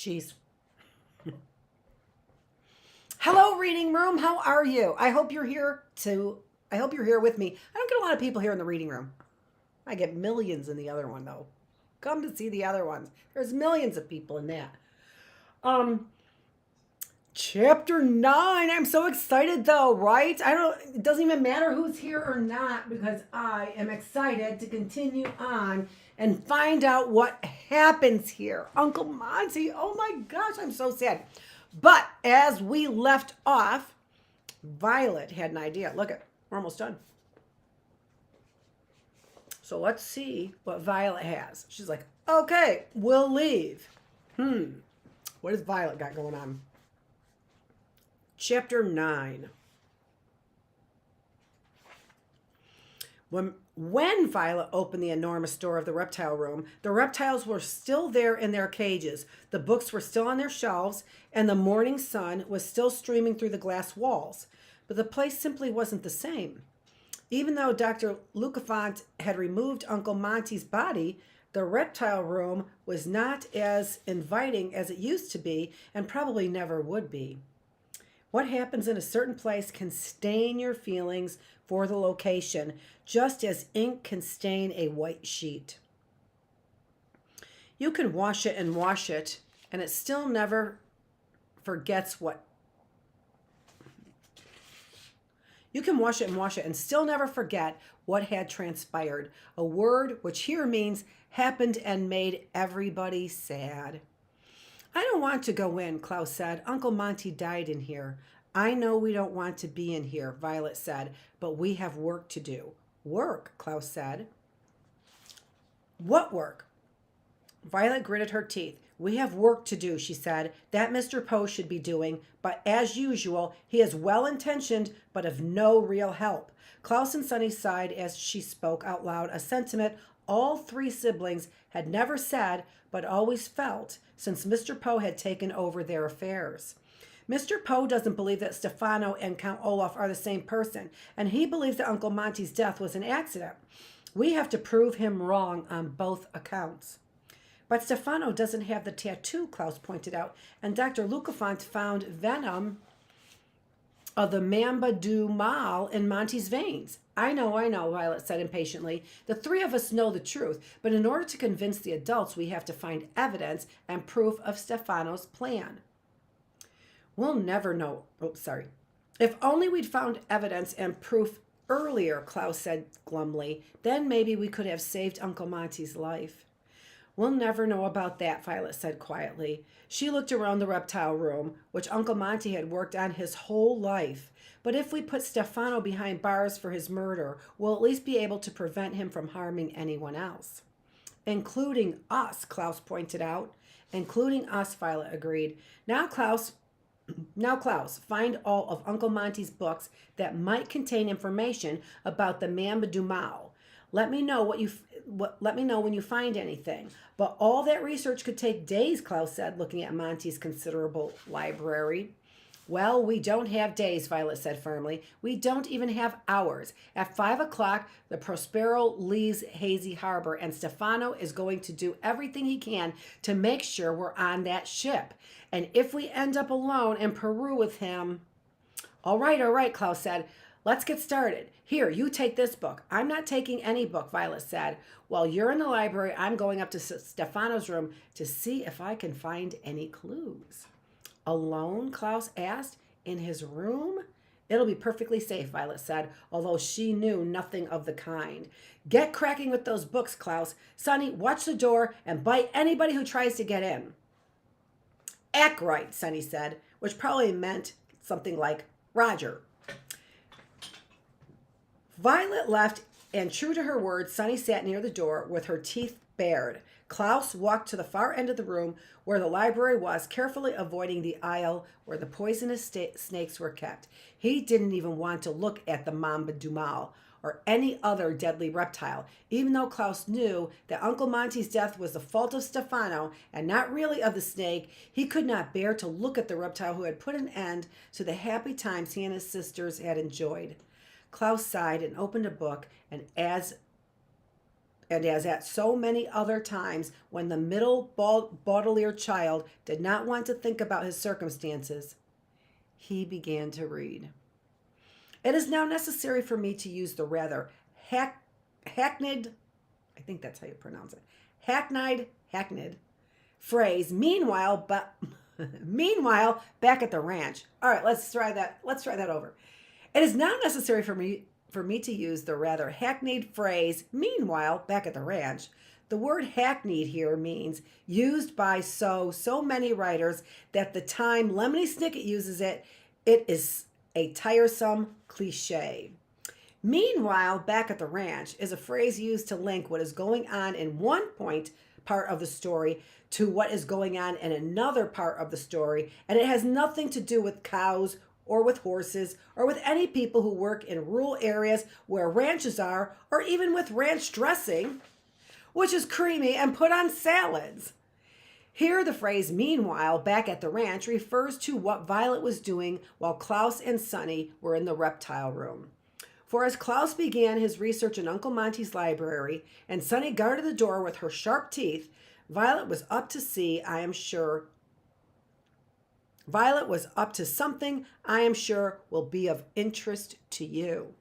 Jeez. Hello, reading room. How are you? I hope you're here with me. I don't get a lot of people here in the reading room. I get millions in the other one though. Come to see the other ones. There's millions of people in that. Um Chapter 9. I'm so excited though, right? It doesn't even matter who's here or not because I am excited to continue on and find out what happens here. Uncle Monty, oh my gosh, I'm so sad. But as we left off, Violet had an idea. Look at, we're almost done. So let's see what Violet has. She's like, okay, we'll leave. What has Violet got going on? Chapter 9. When Violet opened the enormous door of the reptile room, the reptiles were still there in their cages, the books were still on their shelves, and the morning sun was still streaming through the glass walls. But the place simply wasn't the same. Even though Dr. Lucafont had removed Uncle Monty's body, the reptile room was not as inviting as it used to be and probably never would be. What happens in a certain place can stain your feelings for the location, just as ink can stain a white sheet. You can wash it, and it still never forgets what. You can wash it and still never forget what had transpired. A word which here means happened and made everybody sad. I don't want to go in, Klaus said. Uncle Monty died in here. I know we don't want to be in here, Violet said, but we have work to do. Work, Klaus said. What work? Violet gritted her teeth. We have work to do, she said. That Mr. Poe should be doing, but as usual, he is well-intentioned, but of no real help. Klaus and Sunny sighed as she spoke out loud, a sentiment all three siblings had never said, but always felt, since Mr. Poe had taken over their affairs. Mr. Poe doesn't believe that Stefano and Count Olaf are the same person, and he believes that Uncle Monty's death was an accident. We have to prove him wrong on both accounts. But Stefano doesn't have the tattoo, Klaus pointed out, and Dr. Lucafont found venom of the Mamba du Mal in Monty's veins. I know, Violet said impatiently. The three of us know the truth, but in order to convince the adults, we have to find evidence and proof of Stefano's plan. We'll never know. If only we'd found evidence and proof earlier, Klaus said glumly. Then maybe we could have saved Uncle Monty's life. We'll never know about that, Violet said quietly. She looked around the reptile room, which Uncle Monty had worked on his whole life. But if we put Stefano behind bars for his murder, we'll at least be able to prevent him from harming anyone else. Including us, Klaus pointed out. Including us, Violet agreed. Now, Klaus, find all of Uncle Monty's books that might contain information about the Mamba du Mal. Let me know when you find anything. But all that research could take days, Klaus said, looking at Monty's considerable library. Well, we don't have days, Violet said firmly. We don't even have hours. At 5 o'clock, the Prospero leaves Hazy Harbor, and Stefano is going to do everything he can to make sure we're on that ship. And if we end up alone in Peru with him... All right, Klaus said. Let's get started. Here, you take this book. I'm not taking any book, Violet said. While you're in the library, I'm going up to Stefano's room to see if I can find any clues. Alone, Klaus asked. In his room? It'll be perfectly safe, Violet said, although she knew nothing of the kind. Get cracking with those books, Klaus. Sonny, watch the door and bite anybody who tries to get in. Act right, Sonny said, which probably meant something like Roger. Violet left, and true to her word, Sunny sat near the door with her teeth bared. Klaus walked to the far end of the room where the library was, carefully avoiding the aisle where the poisonous snakes were kept. He didn't even want to look at the Mamba du Mal or any other deadly reptile, even though Klaus knew that Uncle Monty's death was the fault of Stefano and not really of the snake. He could not bear to look at the reptile who had put an end to the happy times he and his sisters had enjoyed. Klaus sighed and opened a book, and as And as at so many other times when the middle Baudelaire child did not want to think about his circumstances, he began to read. It is now necessary for me to use the rather hackneyed, I think that's how you pronounce it, hackneyed phrase, meanwhile, meanwhile, back at the ranch. All right, let's try that over. It is now necessary for me to use the rather hackneyed phrase, meanwhile, back at the ranch. The word hackneyed here means used by so many writers that the time Lemony Snicket uses it, it is a tiresome cliche. Meanwhile, back at the ranch is a phrase used to link what is going on in one part of the story to what is going on in another part of the story, and it has nothing to do with cows or with horses or with any people who work in rural areas where ranches are, or even with ranch dressing, which is creamy and put on salads. Here, the phrase meanwhile back at the ranch refers to what Violet was doing while Klaus and Sonny were in the Reptile Room. For as Klaus began his research in Uncle Monty's library and Sonny guarded the door with her sharp teeth, Violet was up to something I am sure will be of interest to you.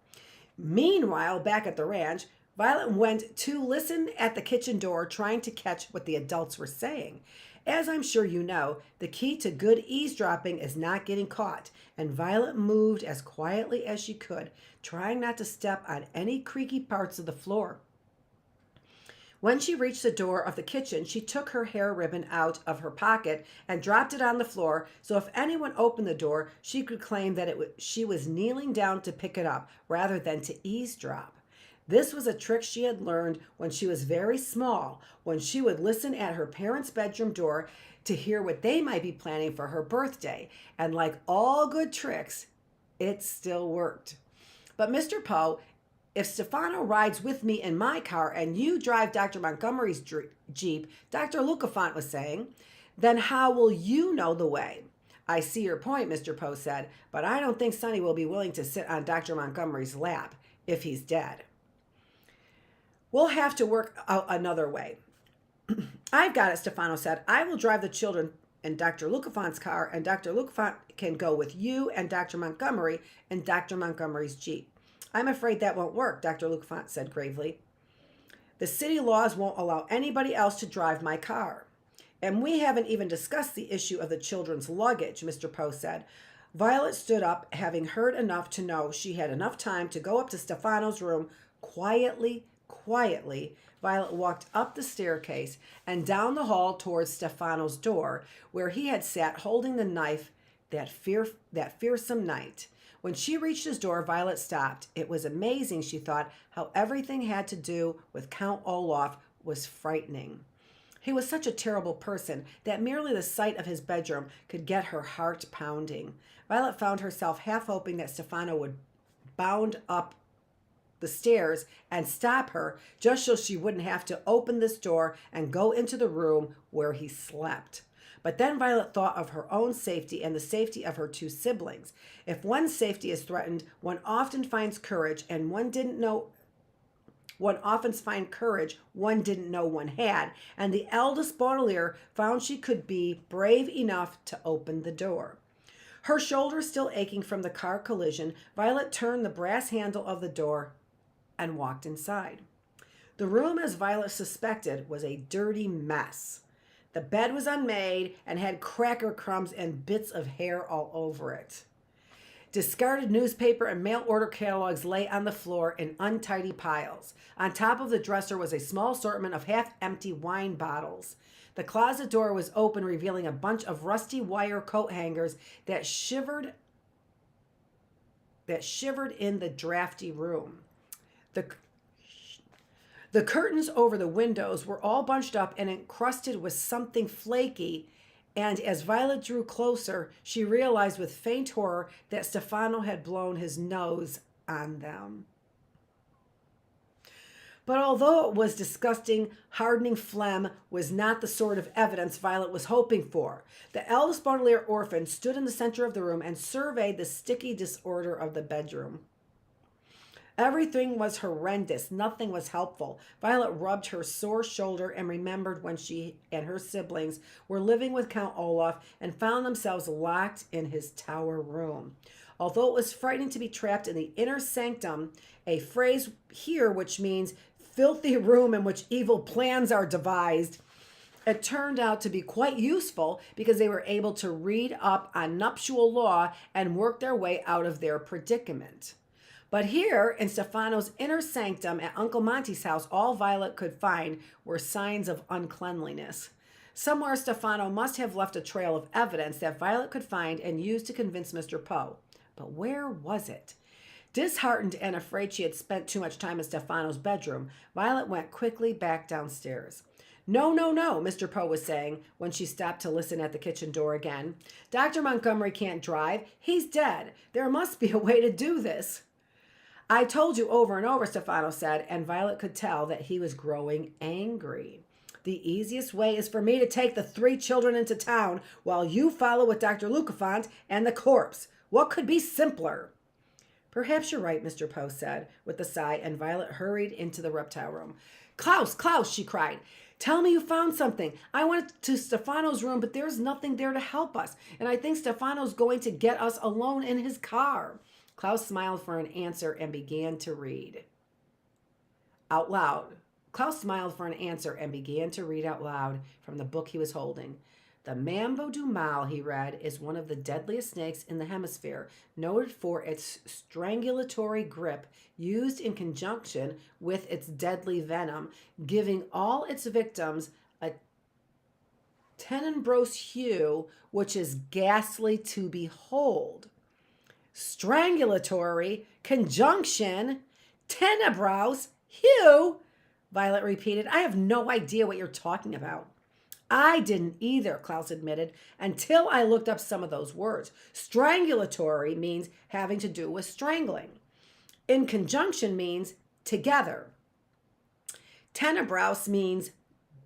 Meanwhile, back at the ranch, Violet went to listen at the kitchen door, trying to catch what the adults were saying. As I'm sure you know, the key to good eavesdropping is not getting caught, and Violet moved as quietly as she could, trying not to step on any creaky parts of the floor. When she reached the door of the kitchen, she took her hair ribbon out of her pocket and dropped it on the floor, so if anyone opened the door, she could claim that she was kneeling down to pick it up rather than to eavesdrop. This was a trick she had learned when she was very small, when she would listen at her parents' bedroom door to hear what they might be planning for her birthday. And like all good tricks, it still worked. But Mr. Poe, if Stefano rides with me in my car and you drive Dr. Montgomery's Jeep, Dr. Lucafont was saying, then how will you know the way? I see your point, Mr. Poe said, but I don't think Sonny will be willing to sit on Dr. Montgomery's lap if he's dead. We'll have to work out another way. I've got it, Stefano said. I will drive the children in Dr. Lucafont's car, and Dr. Lucafont can go with you and Dr. Montgomery in Dr. Montgomery's Jeep. I'm afraid that won't work, Dr. Lucafont said gravely. The city laws won't allow anybody else to drive my car. And we haven't even discussed the issue of the children's luggage, Mr. Poe said. Violet stood up, having heard enough to know she had enough time to go up to Stefano's room quietly. Violet walked up the staircase and down the hall towards Stefano's door, where he had sat holding the knife that fearsome night. When she reached his door, Violet stopped. It was amazing, she thought, how everything had to do with Count Olaf was frightening. He was such a terrible person that merely the sight of his bedroom could get her heart pounding. Violet found herself half hoping that Stefano would bound up the stairs and stop her, just so she wouldn't have to open this door and go into the room where he slept. But then Violet thought of her own safety and the safety of her two siblings. If one's safety is threatened, one often finds courage, and one often finds courage one didn't know one had, and the eldest Baudelaire found she could be brave enough to open the door. Her shoulders still aching from the car collision, Violet turned the brass handle of the door and walked inside. The room, as Violet suspected, was a dirty mess. The bed was unmade and had cracker crumbs and bits of hair all over it. Discarded newspaper and mail order catalogs lay on the floor in untidy piles. On top of the dresser was a small assortment of half-empty wine bottles. The closet door was open, revealing a bunch of rusty wire coat hangers that shivered in the drafty room. The curtains over the windows were all bunched up and encrusted with something flaky, and as Violet drew closer, she realized with faint horror that Stefano had blown his nose on them. But although it was disgusting, hardening phlegm was not the sort of evidence Violet was hoping for. The eldest Baudelaire orphan stood in the center of the room and surveyed the sticky disorder of the bedroom. Everything was horrendous. Nothing was helpful. Violet rubbed her sore shoulder and remembered when she and her siblings were living with Count Olaf and found themselves locked in his tower room. Although it was frightening to be trapped in the inner sanctum, a phrase here which means filthy room in which evil plans are devised, it turned out to be quite useful because they were able to read up on nuptial law and work their way out of their predicament. But here, in Stefano's inner sanctum at Uncle Monty's house, all Violet could find were signs of uncleanliness. Somewhere, Stefano must have left a trail of evidence that Violet could find and use to convince Mr. Poe. But where was it? Disheartened and afraid she had spent too much time in Stefano's bedroom, Violet went quickly back downstairs. No, no, no, Mr. Poe was saying when she stopped to listen at the kitchen door again. Dr. Montgomery can't drive. He's dead. There must be a way to do this. I told you over and over, Stefano said, and Violet could tell that he was growing angry. The easiest way is for me to take the 3 children into town while you follow with Dr. Lucafont and the corpse. What could be simpler? Perhaps you're right, Mr. Poe said with a sigh, and Violet hurried into the reptile room. Klaus, Klaus, she cried. Tell me you found something. I went to Stefano's room, but there's nothing there to help us, and I think Stefano's going to get us alone in his car. Klaus smiled for an answer and began to read out loud. Klaus smiled for an answer and began to read out loud from the book he was holding. The Mambo du Mal, he read, is one of the deadliest snakes in the hemisphere, noted for its strangulatory grip used in conjunction with its deadly venom, giving all its victims a tenebrose hue which is ghastly to behold. Strangulatory, conjunction, tenebrose, hue, Violet repeated. I have no idea what you're talking about. I didn't either, Klaus admitted, until I looked up some of those words. Strangulatory means having to do with strangling. In conjunction means together. Tenebrous means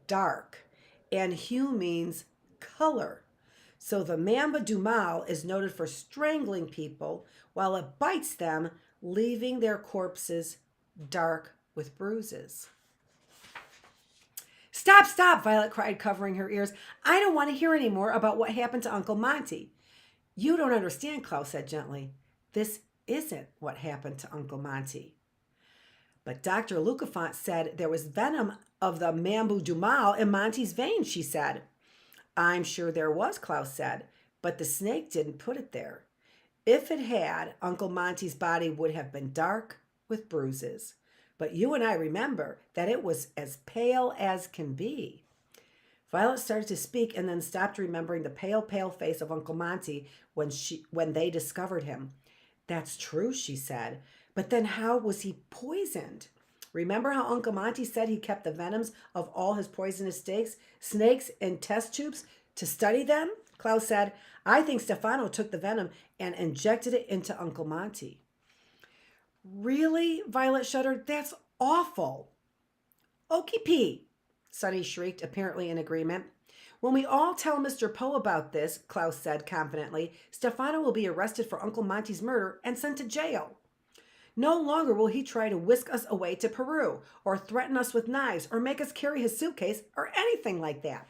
dark, and hue means color. So the Mamba du Mal is noted for strangling people while it bites them, leaving their corpses dark with bruises. Stop, stop, Violet cried, covering her ears. I don't want to hear any more about what happened to Uncle Monty. You don't understand, Klaus said gently. This isn't what happened to Uncle Monty. But Dr. Lucafont said there was venom of the Mambu du Mal in Monty's veins, she said. I'm sure there was, Klaus said, but the snake didn't put it there. If it had, Uncle Monty's body would have been dark with bruises. But you and I remember that it was as pale as can be. Violet started to speak and then stopped, remembering the pale, pale face of Uncle Monty when they discovered him. That's true, she said. But then how was he poisoned? Remember how Uncle Monty said he kept the venoms of all his poisonous snakes in test tubes to study them? Klaus said, I think Stefano took the venom and injected it into Uncle Monty. Really? Violet shuddered. That's awful. Okey pee, Sonny shrieked, apparently in agreement. When we all tell Mr. Poe about this, Klaus said confidently, Stefano will be arrested for Uncle Monty's murder and sent to jail. No longer will he try to whisk us away to Peru, or threaten us with knives, or make us carry his suitcase, or anything like that.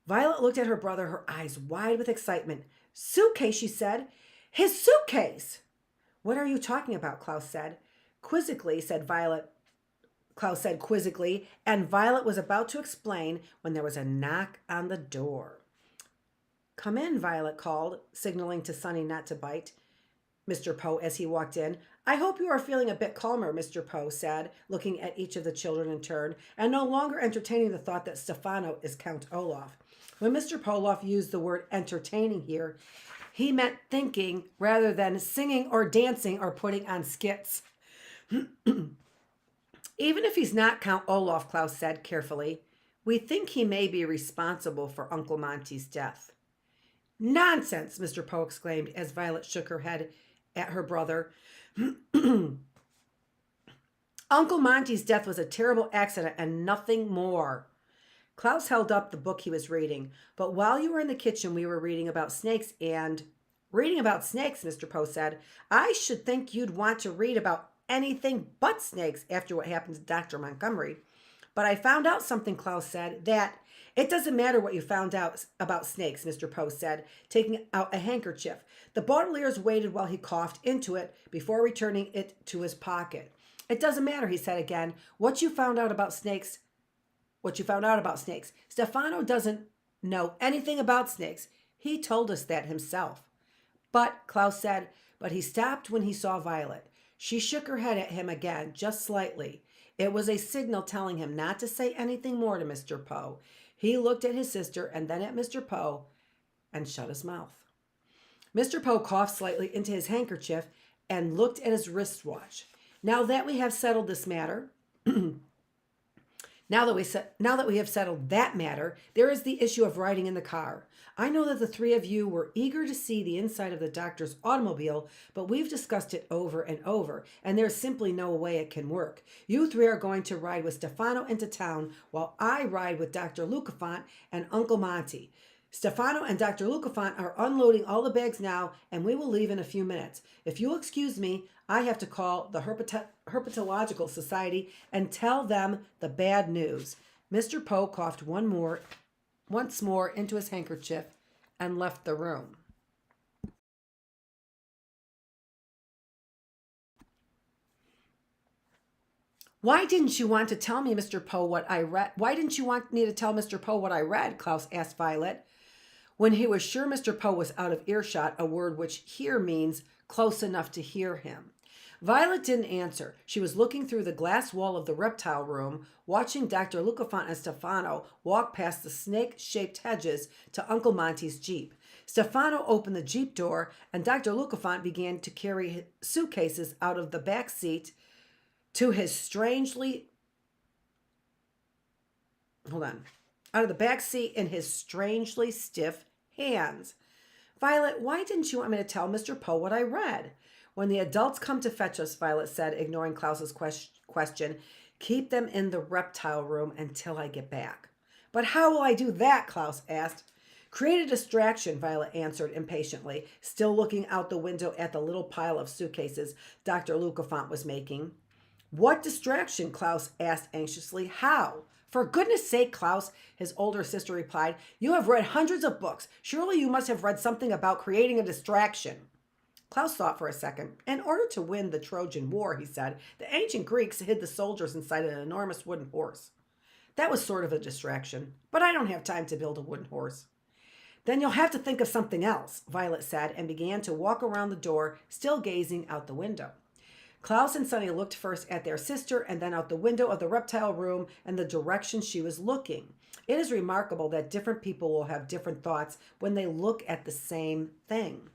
Violet looked at her brother, her eyes wide with excitement. Suitcase, she said. His suitcase! What are you talking about? Klaus said. Quizzically, Klaus said quizzically, and Violet was about to explain when there was a knock on the door. Come in, Violet called, signaling to Sonny not to bite Mr. Poe as he walked in. I hope you are feeling a bit calmer, Mr. Poe said, looking at each of the children in turn, and no longer entertaining the thought that Stefano is Count Olaf. When Mr. Poloff used the word entertaining here, he meant thinking rather than singing or dancing or putting on skits. Even if he's not Count Olaf, Klaus said carefully, we think he may be responsible for Uncle Monty's death. Nonsense, Mr. Poe exclaimed as Violet shook her head at her brother. Uncle Monty's death was a terrible accident and nothing more. Klaus held up the book he was reading. But while you were in the kitchen, we were reading about snakes and... Reading about snakes, Mr. Poe said. I should think you'd want to read about anything but snakes after what happened to Dr. Montgomery. But I found out something, Klaus said, that it doesn't matter what you found out about snakes, Mr. Poe said, taking out a handkerchief. The Baudelaires waited while he coughed into it before returning it to his pocket. It doesn't matter, he said again, what you found out about snakes. Stefano doesn't know anything about snakes. He told us that himself. But, Klaus said, but he stopped when he saw Violet. She shook her head at him again, just slightly. It was a signal telling him not to say anything more to Mr. Poe. He looked at his sister and then at Mr. Poe and shut his mouth. Mr. Poe coughed slightly into his handkerchief and looked at his wristwatch. Now that we have settled this matter, now that we have settled that matter, there is the issue of riding in the car. I know that the three of you were eager to see the inside of the doctor's automobile, but we've discussed it over and over, and there's simply no way it can work. You three are going to ride with Stefano into town while I ride with Dr. Lucafont and Uncle Monty. Stefano and Dr. Lucafont are unloading all the bags now, and we will leave in a few minutes. If you'll excuse me, I have to call the Herpetological Society and tell them the bad news. Mr. Poe coughed once more into his handkerchief and left the room. Why didn't you want to tell me, Mr. Poe, what I read? Why didn't you want me to tell Mr. Poe what I read? Klaus asked Violet. When he was sure Mr. Poe was out of earshot, a word which here means close enough to hear him. Violet didn't answer. She was looking through the glass wall of the reptile room, watching Dr. Lucafont and Stefano walk past the snake-shaped hedges to Uncle Monty's Jeep. Stefano opened the Jeep door, and Dr. Lucafont began to carry suitcases out of the back seat out of the back seat in his strangely stiff hands. Violet, why didn't you want me to tell Mr. Poe what I read? When the adults come to fetch us, Violet said, ignoring Klaus's question, keep them in the reptile room until I get back. But how will I do that? Klaus asked. Create a distraction, Violet answered impatiently, still looking out the window at the little pile of suitcases Dr. Lucafont was making. What distraction? Klaus asked anxiously. How? For goodness sake, Klaus, his older sister replied, you have read hundreds of books. Surely you must have read something about creating a distraction. Klaus thought for a second. In order to win the Trojan War, he said, the ancient Greeks hid the soldiers inside an enormous wooden horse. That was sort of a distraction, but I don't have time to build a wooden horse. Then you'll have to think of something else, Violet said, and began to walk around the door, still gazing out the window. Klaus and Sonny looked first at their sister and then out the window of the reptile room and the direction she was looking. It is remarkable that different people will have different thoughts when they look at the same thing.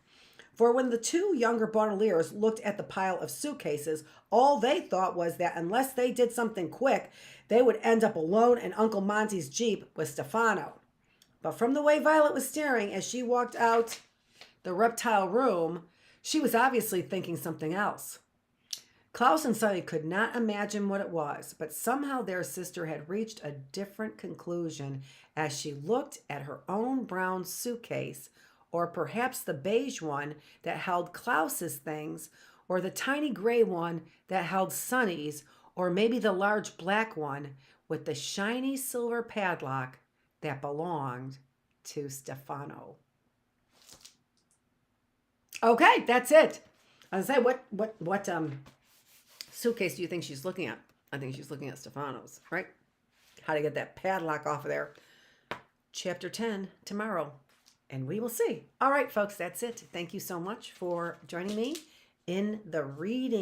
For when the two younger Baudelaires looked at the pile of suitcases, all they thought was that unless they did something quick, they would end up alone in Uncle Monty's Jeep with Stefano. But from the way Violet was staring as she walked out the reptile room, she was obviously thinking something else. Klaus and Sonny could not imagine what it was, but somehow their sister had reached a different conclusion as she looked at her own brown suitcase, or perhaps the beige one that held Klaus's things, or the tiny gray one that held Sonny's, or maybe the large black one with the shiny silver padlock that belonged to Stefano. Okay, that's it. I was saying, what suitcase do you think she's looking at? I think she's looking at Stefano's, right? How to get that padlock off of there. Chapter 10 tomorrow, and we will see. All right, folks, that's it. Thank you so much for joining me in the reading.